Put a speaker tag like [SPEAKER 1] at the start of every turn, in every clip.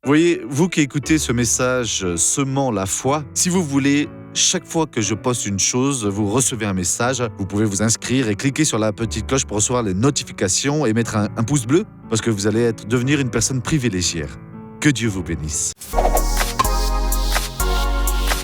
[SPEAKER 1] Vous voyez, vous qui écoutez ce message semant la foi, si vous voulez, chaque fois que je poste une chose, vous recevez un message, vous pouvez vous inscrire et cliquer sur la petite cloche pour recevoir les notifications et mettre un pouce bleu parce que vous allez devenir une personne privilégiée. Que Dieu vous bénisse.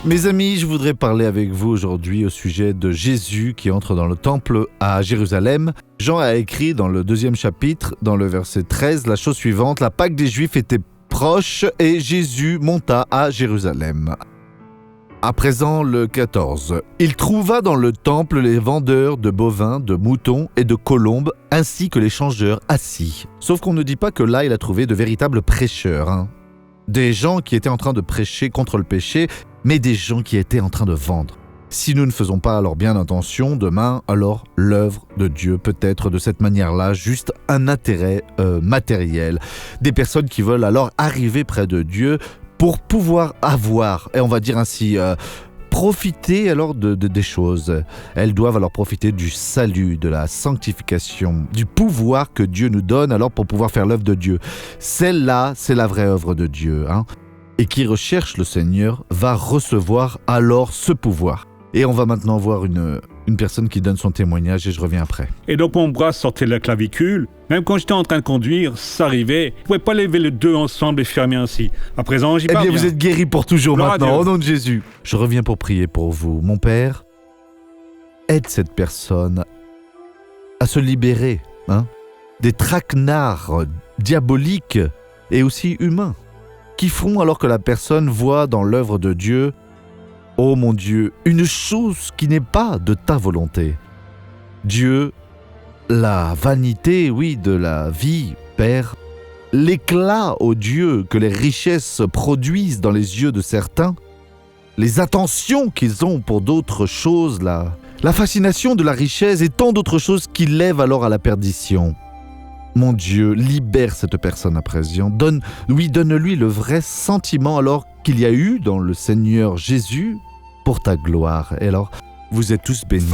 [SPEAKER 1] Mes amis, je voudrais parler avec vous aujourd'hui au sujet de Jésus qui entre dans le temple à Jérusalem. Jean a écrit dans le 2e chapitre, dans le verset 13, la chose suivante: la Pâque des Juifs était proche et Jésus monta à Jérusalem. À présent, le 14. Il trouva dans le temple les vendeurs de bovins, de moutons et de colombes, ainsi que les changeurs assis. Sauf qu'on ne dit pas que là, il a trouvé de véritables prêcheurs. Des gens qui étaient en train de prêcher contre le péché, mais des gens qui étaient en train de vendre. Si nous ne faisons pas alors bien attention, demain, alors l'œuvre de Dieu peut être de cette manière-là, juste un intérêt matériel. Des personnes qui veulent alors arriver près de Dieu pour pouvoir avoir, et on va dire ainsi, profiter alors des choses. Elles doivent alors profiter du salut, de la sanctification, du pouvoir que Dieu nous donne alors pour pouvoir faire l'œuvre de Dieu. Celle-là, c'est la vraie œuvre de Dieu. Et qui recherche le Seigneur va recevoir alors ce pouvoir. Et on va maintenant voir une personne qui donne son témoignage et je reviens après.
[SPEAKER 2] Et donc mon bras sortait de la clavicule. Même quand j'étais en train de conduire, ça arrivait. Je ne pouvais pas lever les deux ensemble et fermer ainsi. À présent, j'y parviens.
[SPEAKER 1] Eh bien, vous êtes guéri pour toujours
[SPEAKER 2] Gloire
[SPEAKER 1] maintenant, au nom de Jésus. Je reviens pour prier pour vous. Mon Père, aide cette personne à se libérer des traquenards diaboliques et aussi humains qui font alors que la personne voit dans l'œuvre de Dieu, oh mon Dieu, une chose qui n'est pas de ta volonté. Dieu, la vanité, oui, de la vie, Père, l'éclat, ô Dieu, que les richesses produisent dans les yeux de certains, les attentions qu'ils ont pour d'autres choses, la fascination de la richesse et tant d'autres choses qui lèvent alors à la perdition. Mon Dieu, libère cette personne à présent. Donne-lui le vrai sentiment alors qu'il y a eu dans le Seigneur Jésus pour ta gloire. Et alors, vous êtes tous bénis.